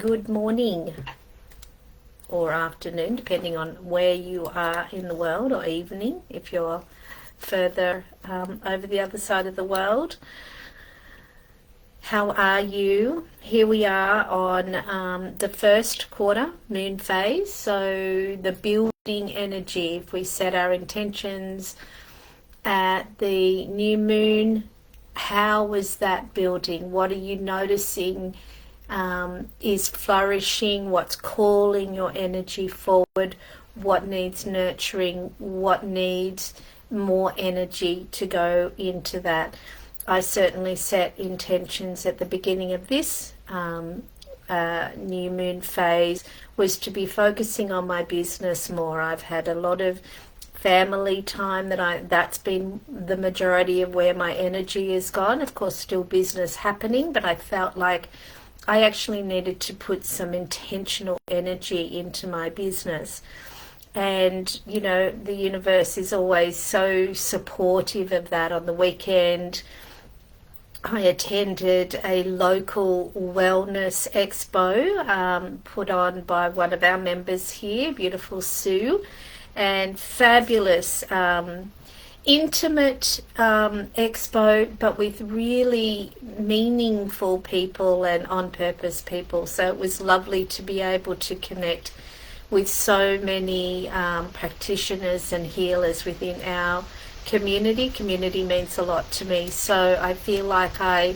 good morning or afternoon, depending on where you are in the world, or evening if you're further over the other side of the world. How are you? Here we are on the first quarter moon phase, so the building energy. If we set our intentions at the new moon, how was that building? What are you noticing is flourishing? What's calling your energy forward? What needs nurturing? What needs more energy to go into that? I certainly set intentions at the beginning of this new moon phase was to be focusing on my business more. I've had a lot of family time that's been the majority of where my energy has gone. Of course, still business happening, but I felt like I actually needed to put some intentional energy into my business. And, you know, the universe is always so supportive of that. On the weekend, I attended a local wellness expo put on by one of our members here, beautiful Sue, and fabulous intimate expo, but with really meaningful people and on purpose people. So it was lovely to be able to connect with so many practitioners and healers within our community. Community means a lot to me, so I feel like I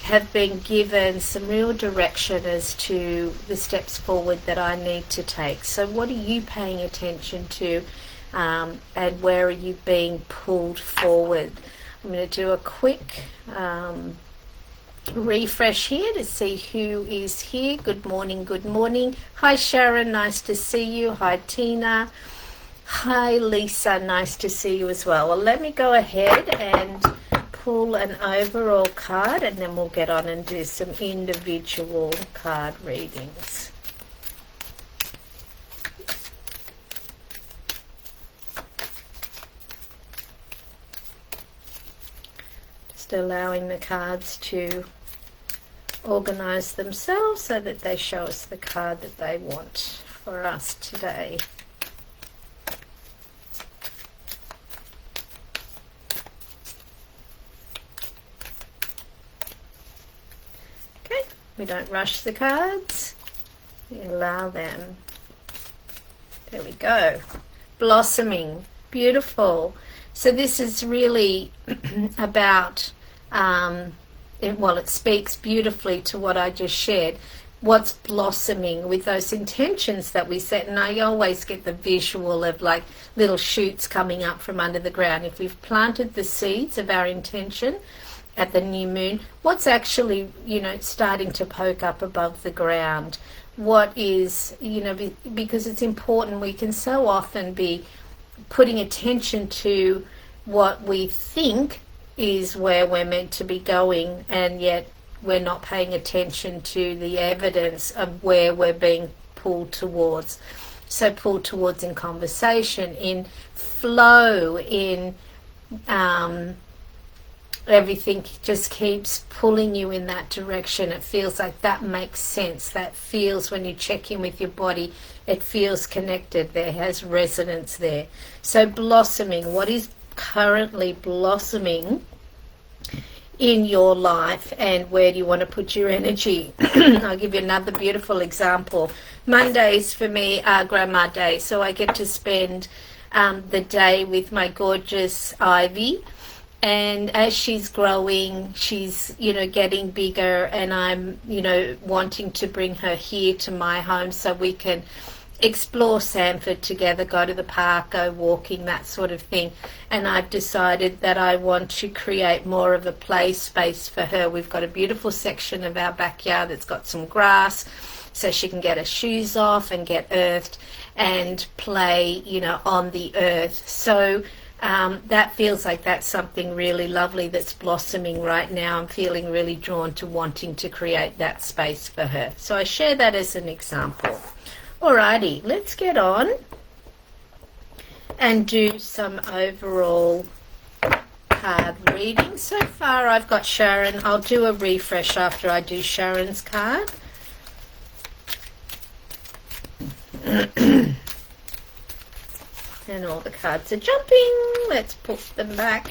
have been given some real direction as to the steps forward that I need to take. So what are you paying attention to? And where are you being pulled forward? I'm going to do a quick refresh here to see who is here. Good morning, good morning. Hi Sharon, nice to see you. Hi Tina. Hi Lisa, nice to see you as well. Well, let me go ahead and pull an overall card, and then we'll get on and do some individual card readings. Allowing the cards to organize themselves so that they show us the card that they want for us today. Okay, we don't rush the cards, we allow them. There we go. Blossoming, beautiful. So this is really about it speaks beautifully to what I just shared. What's blossoming with those intentions that we set, and I always get the visual of like little shoots coming up from under the ground. If we've planted the seeds of our intention at the new moon, what's actually, you know, starting to poke up above the ground? What is, you know, because it's important. We can so often be putting attention to what we think is where we're meant to be going, and yet we're not paying attention to the evidence of where we're being pulled towards. So pulled towards in conversation, in flow, in everything just keeps pulling you in that direction. It feels like that makes sense. That feels, when you check in with your body, it feels connected. There has resonance there. So blossoming, what is currently blossoming in your life, and where do you want to put your energy? I'll give you another beautiful example. Mondays for me are Grandma Day, so I get to spend the day with my gorgeous Ivy, and as she's growing, she's, you know, getting bigger, and I'm, you know, wanting to bring her here to my home so we can explore Sanford together, go to the park, go walking, that sort of thing. And I've decided that I want to create more of a play space for her. We've got a beautiful section of our backyard that's got some grass, so she can get her shoes off and get earthed and play, you know, on the earth. So that feels like that's something really lovely that's blossoming right now. I'm feeling really drawn to wanting to create that space for her. So I share that as an example. Alrighty, let's get on and do some overall card reading. So far I've got Sharon. I'll do a refresh after I do Sharon's card. And all the cards are jumping. Let's put them back.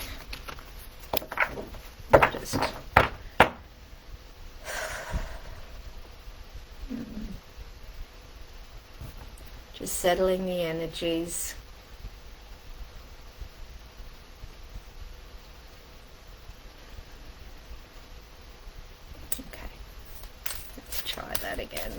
Just settling the energies. Okay, let's try that again.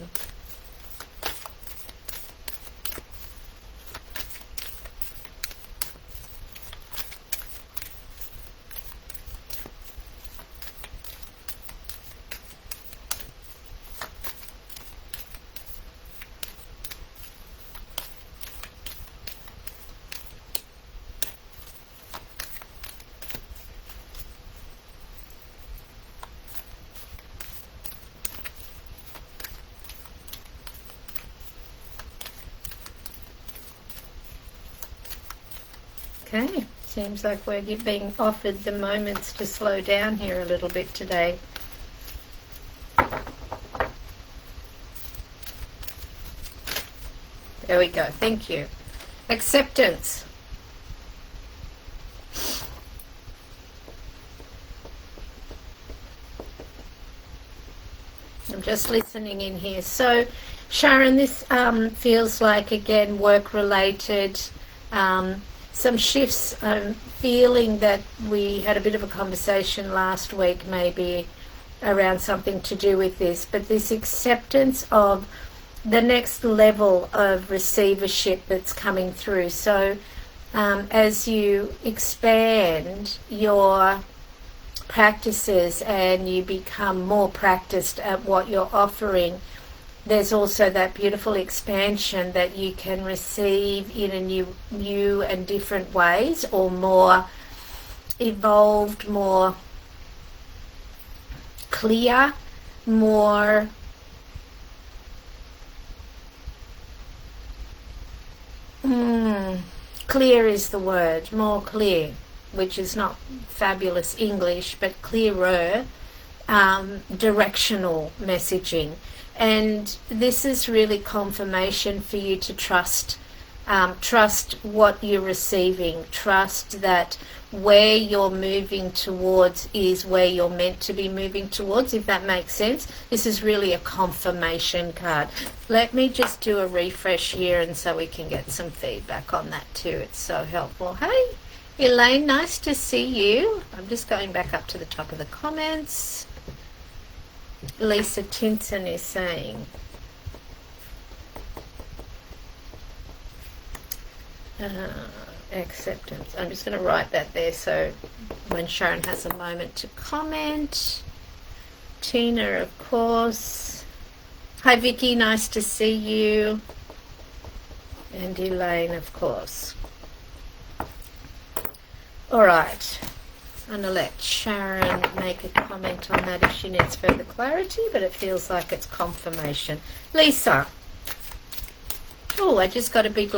Okay, seems like we're being offered the moments to slow down here a little bit today. There we go, thank you. Acceptance. I'm just listening in here. So, Sharon, this feels like, again, work-related. Some shifts. I'm feeling that we had a bit of a conversation last week maybe around something to do with this, but this acceptance of the next level of receivership that's coming through. So as you expand your practices and you become more practiced at what you're offering, there's also that beautiful expansion that you can receive in a new and different ways, or more evolved, more clear, more clear is the word, more clear, which is not fabulous English, but clearer, directional messaging. And this is really confirmation for you to trust what you're receiving, trust that where you're moving towards is where you're meant to be moving towards, if that makes sense. This is really a confirmation card. Let me just do a refresh here, and so we can get some feedback on that too. It's so helpful. Hey Elaine, nice to see you. I'm just going back up to the top of the comments. Lisa Tinson is saying, acceptance. I'm just going to write that there so when Sharon has a moment to comment. Tina, of course. Hi Vicky, nice to see you. And Elaine, of course. All right. I'm going to let Sharon make a comment on that if she needs further clarity, but it feels like it's confirmation. Lisa. Oh, I just got a big,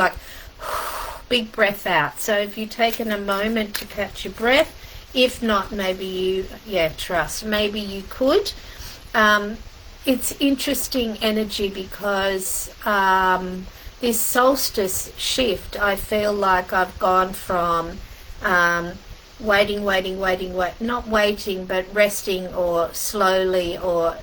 big breath out. So if you've taken a moment to catch your breath, if not, maybe trust. Maybe you could. It's interesting energy because this solstice shift, I feel like I've gone from waiting, not waiting, but resting or slowly or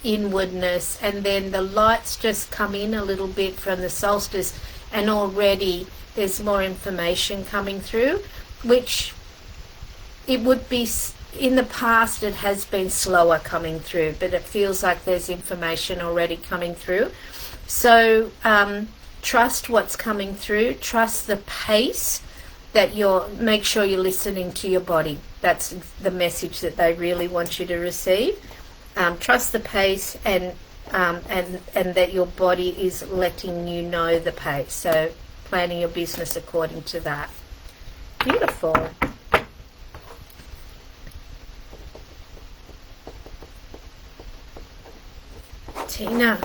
inwardness, and then the lights just come in a little bit from the solstice, and already there's more information coming through, which it would be, in the past it has been slower coming through, but it feels like there's information already coming through. So trust what's coming through, trust the pace, that make sure you're listening to your body. That's the message that they really want you to receive. Trust the pace, and that your body is letting you know the pace. So planning your business according to that. Beautiful. Tina.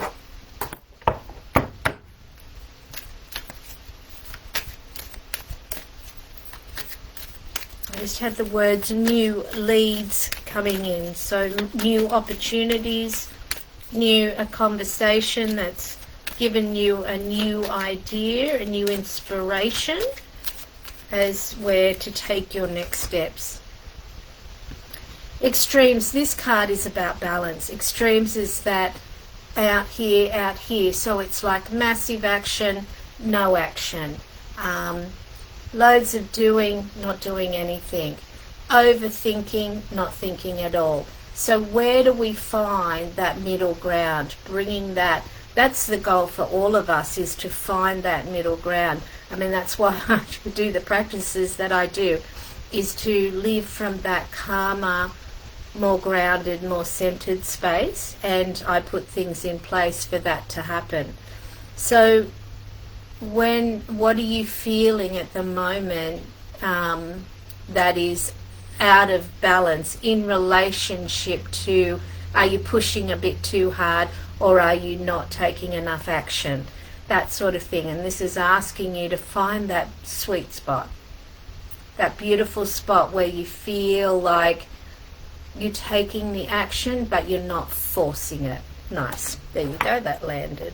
I just had the words new leads coming in, so new opportunities, a conversation that's given you a new idea, a new inspiration as where to take your next steps. Extremes, this card is about balance. Extremes is that out here. So it's like massive action, no action. Loads of doing, not doing anything. Overthinking, not thinking at all. So where do we find that middle ground? Bringing that's the goal for all of us, is to find that middle ground. I mean, that's why I do the practices that I do, is to live from that calmer, more grounded, more centered space, and I put things in place for that to happen. So what are you feeling at the moment that is out of balance in relationship to, are you pushing a bit too hard, or are you not taking enough action? That sort of thing. And this is asking you to find that sweet spot, that beautiful spot where you feel like you're taking the action but you're not forcing it. Nice. There you go, that landed.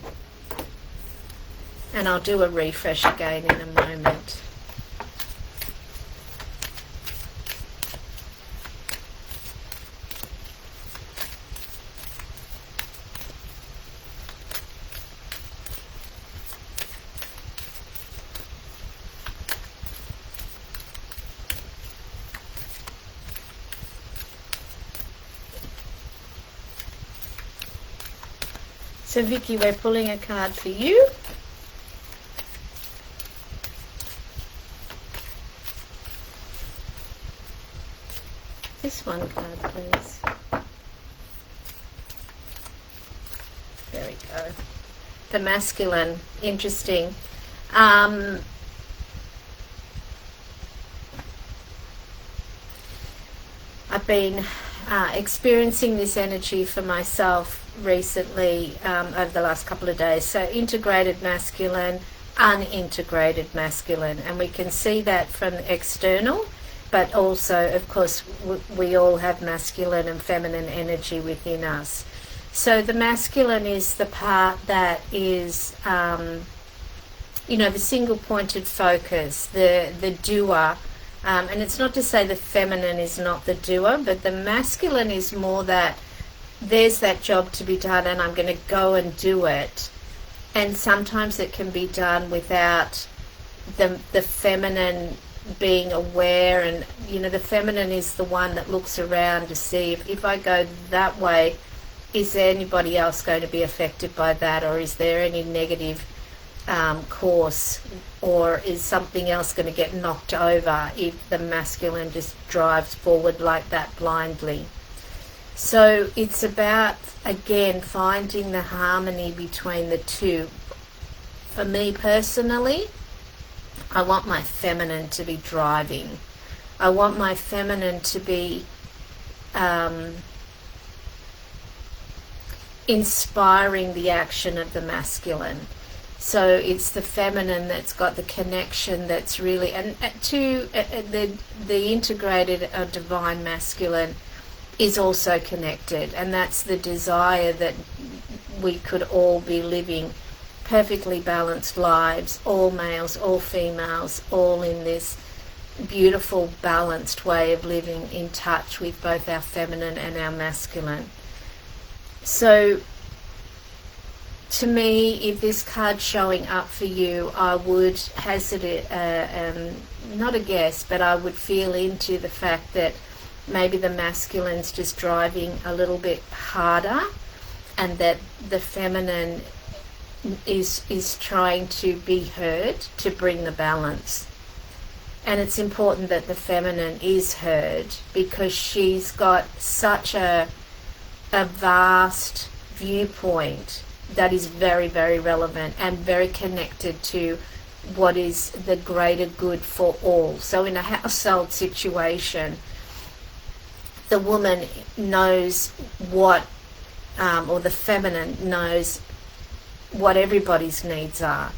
And I'll do a refresh again in a moment. So Vicky, we're pulling a card for you. This one card, please. There we go. The masculine. Interesting. I've been experiencing this energy for myself recently over the last couple of days. So integrated masculine, unintegrated masculine, and we can see that from the external, but also, of course, we all have masculine and feminine energy within us. So the masculine is the part that is, the single pointed focus, the doer. And it's not to say the feminine is not the doer, but the masculine is more that there's that job to be done and I'm going to go and do it. And sometimes it can be done without the feminine being aware, and the feminine is the one that looks around to see if I go that way, is there anybody else going to be affected by that, or is there any negative course, or is something else going to get knocked over if the masculine just drives forward like that blindly. So it's about, again, finding the harmony between the two. For me personally, I want my feminine to be driving. I want my feminine to be inspiring the action of the masculine. So it's the feminine that's got the connection, that's really, and to the integrated divine masculine is also connected, and that's the desire that we could all be living perfectly balanced lives, all males, all females, all in this beautiful balanced way of living in touch with both our feminine and our masculine. So to me, if this card's showing up for you, I would hazard it, not a guess, but I would feel into the fact that maybe the masculine's just driving a little bit harder, and that the feminine is trying to be heard to bring the balance. And it's important that the feminine is heard, because she's got such a vast viewpoint that is very, very relevant and very connected to what is the greater good for all. So in a household situation, the woman knows what, or the feminine knows what everybody's needs are,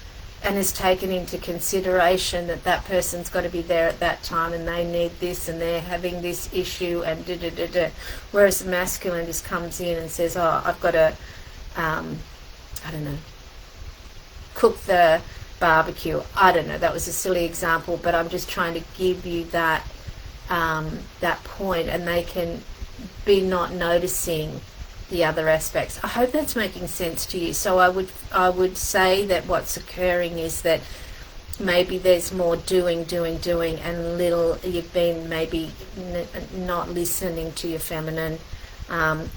and is taken into consideration that that person's got to be there at that time and they need this and they're having this issue and da-da-da-da. Whereas the masculine just comes in and says, oh, I've got to, cook the barbecue. I don't know, that was a silly example, but I'm just trying to give you that that point, and they can be not noticing the other aspects. I hope that's making sense to you. So I would say that what's occurring is that maybe there's more doing, and little, you've been maybe not listening to your feminine.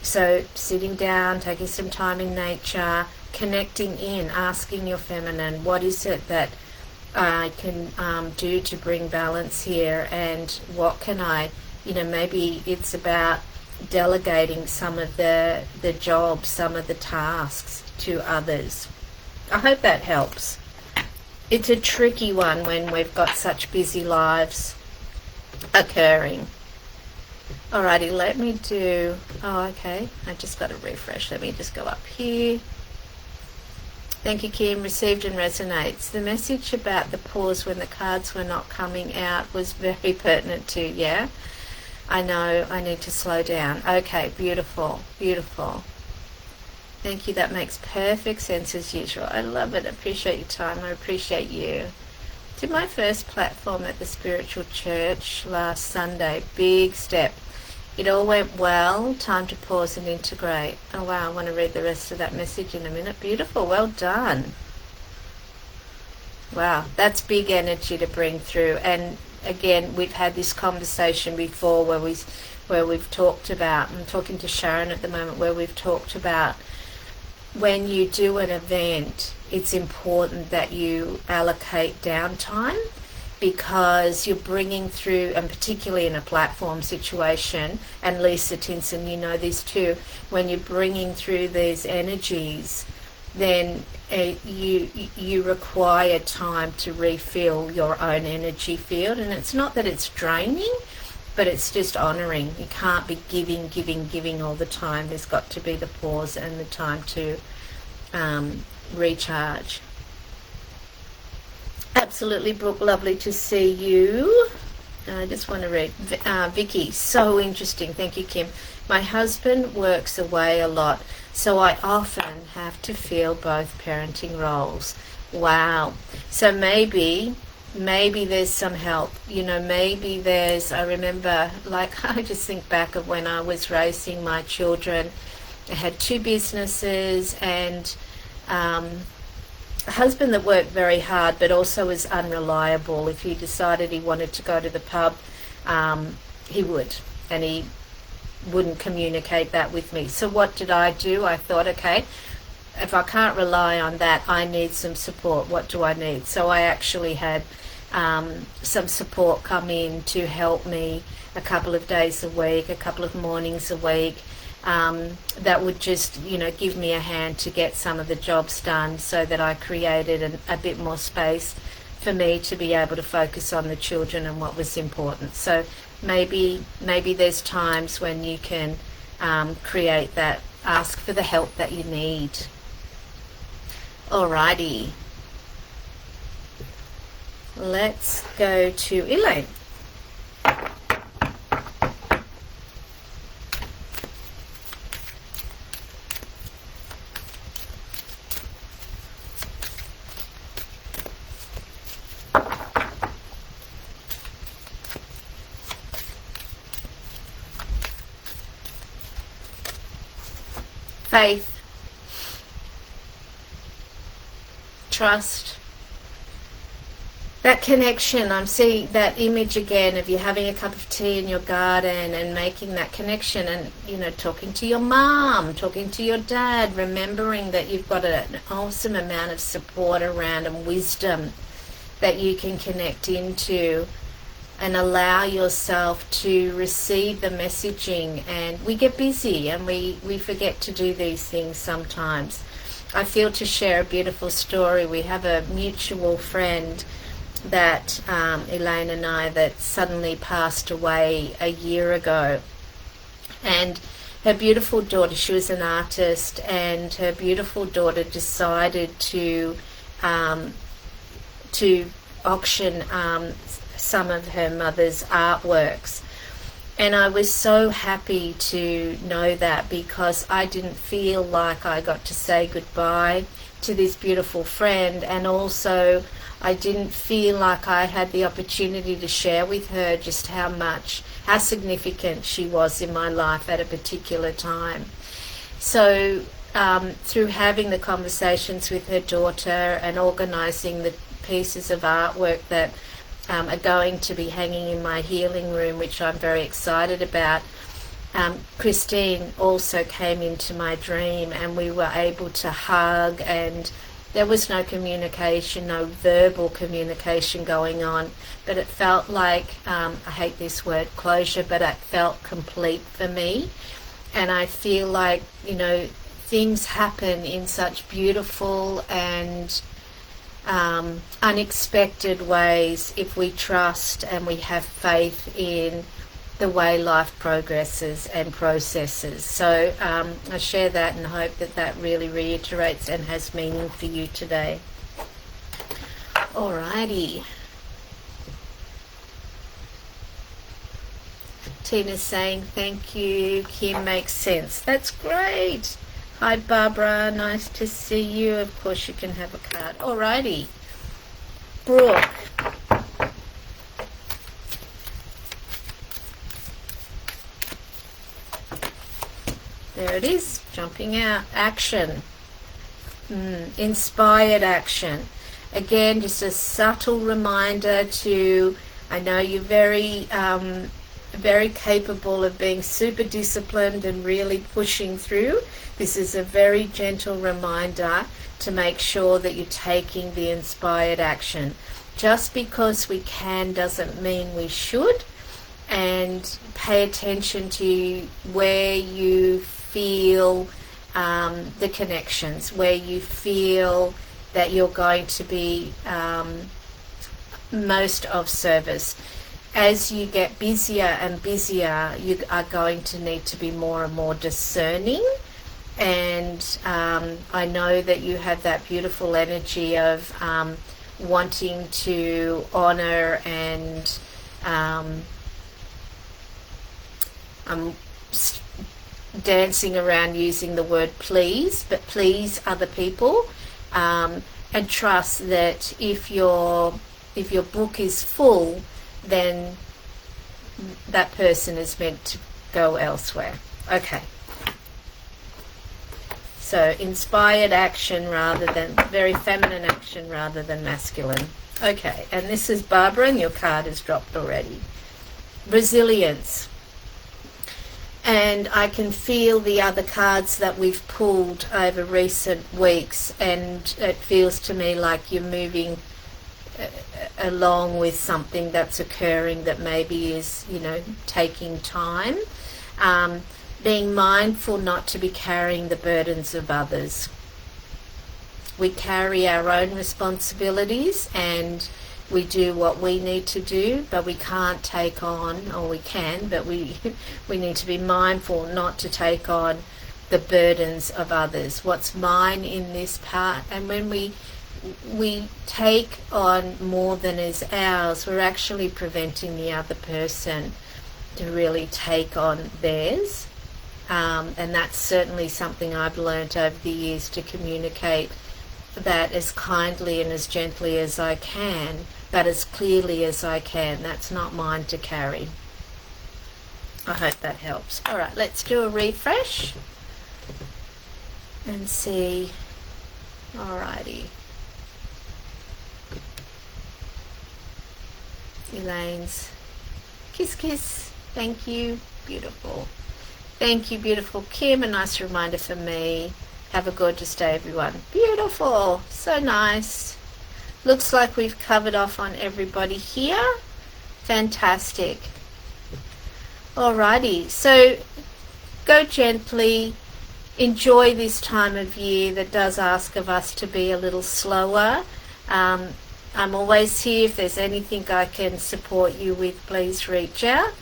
So sitting down, taking some time in nature, connecting in, asking your feminine, what is it that I can do to bring balance here, and what can I, maybe it's about delegating some of the jobs, some of the tasks to others. I hope that helps. It's a tricky one when we've got such busy lives occurring. Alrighty, let me do, okay, I just got to refresh. Let me just go up here. Thank you, Kim. Received and resonates. The message about the pause when the cards were not coming out was very pertinent too, yeah? I know I need to slow down. Okay, beautiful, beautiful. Thank you. That makes perfect sense as usual. I love it. I appreciate your time. I appreciate you. Did my first platform at the spiritual church last Sunday. Big step. It all went well. Time to pause and integrate. Oh wow, I want to read the rest of that message in a minute. Beautiful. Well done. Wow, that's big energy to bring through. And again, we've had this conversation before where we've talked about, I'm talking to Sharon at the moment, where we've talked about when you do an event, it's important that you allocate downtime, because you're bringing through, and particularly in a platform situation, and Lisa Tinson, you know this too, when you're bringing through these energies, then you require time to refill your own energy field. And it's not that it's draining, but it's just honouring. You can't be giving all the time. There's got to be the pause and the time to recharge. Absolutely, Brooke, lovely to see you. I just want to read Vicky, so interesting. Thank you, Kim. My husband works away a lot, so I often have to feel both parenting roles. Wow. So maybe there's some help. Maybe there's, I remember, I just think back of when I was raising my children. I had 2 businesses and a husband that worked very hard but also was unreliable. If he decided he wanted to go to the pub, he would, and he wouldn't communicate that with me. So what did I do? I thought, okay, if I can't rely on that, I need some support. What do I need? So I actually had some support come in to help me a couple of days a week, a couple of mornings a week, that would just, give me a hand to get some of the jobs done, so that I created a bit more space for me to be able to focus on the children and what was important. So maybe there's times when you can create that, ask for the help that you need. Alrighty. Let's go to Elaine. Faith, trust, that connection. I'm seeing that image again of you having a cup of tea in your garden and making that connection, and talking to your mom, talking to your dad, remembering that you've got an awesome amount of support around and wisdom that you can connect into, and allow yourself to receive the messaging. And we get busy and we forget to do these things sometimes. I feel to share a beautiful story. We have a mutual friend that Elaine and I, that suddenly passed away a year ago. And her beautiful daughter, she was an artist, and her beautiful daughter decided to auction some of her mother's artworks. And I was so happy to know that, because I didn't feel like I got to say goodbye to this beautiful friend, and also I didn't feel like I had the opportunity to share with her just how significant she was in my life at a particular time. So through having the conversations with her daughter and organising the pieces of artwork that are going to be hanging in my healing room, which I'm very excited about, Christine also came into my dream, and we were able to hug, and there was no communication, no verbal communication going on, but it felt like, I hate this word, closure, but it felt complete for me. And I feel like, things happen in such beautiful and unexpected ways if we trust and we have faith in the way life progresses and processes. So I share that and hope that that really reiterates and has meaning for you today. Alrighty. Tina's saying thank you. Kim, makes sense. That's great. Hi Barbara, nice to see you. Of course you can have a card. Alrighty. Brooke. There it is, jumping out. Action. Inspired action. Again, just a subtle reminder to, I know you're very capable of being super disciplined and really pushing through. This is a very gentle reminder to make sure that you're taking the inspired action. Just because we can doesn't mean we should. And pay attention to where you feel the connections, where you feel that you're going to be most of service. As you get busier and busier, you are going to need to be more and more discerning. And I know that you have that beautiful energy of wanting to honor and I'm dancing around using the word please, but please other people, and trust that if your book is full, then that person is meant to go elsewhere. Okay. So inspired action rather than, very feminine action rather than masculine. Okay, and this is Barbara, and your card is dropped already. Resilience. And I can feel the other cards that we've pulled over recent weeks, and it feels to me like you're moving along with something that's occurring that maybe is, taking time. Being mindful not to be carrying the burdens of others. We carry our own responsibilities and we do what we need to do, but we can't take on, or we can, but we need to be mindful not to take on the burdens of others. What's mine in this part, and when we take on more than is ours, we're actually preventing the other person to really take on theirs. And that's certainly something I've learnt over the years, to communicate that as kindly and as gently as I can, but as clearly as I can. That's not mine to carry. I hope that helps. All right, let's do a refresh and see. Alrighty. Elaine's kiss kiss. Thank you. Beautiful. Thank you, beautiful Kim. A nice reminder for me. Have a gorgeous day, everyone. Beautiful. So nice. Looks like we've covered off on everybody here. Fantastic. Alrighty. So go gently. Enjoy this time of year that does ask of us to be a little slower. I'm always here. If there's anything I can support you with, please reach out.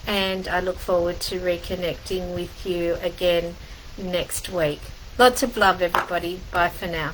And I look forward to reconnecting with you again next week. Lots of love, everybody. Bye for now.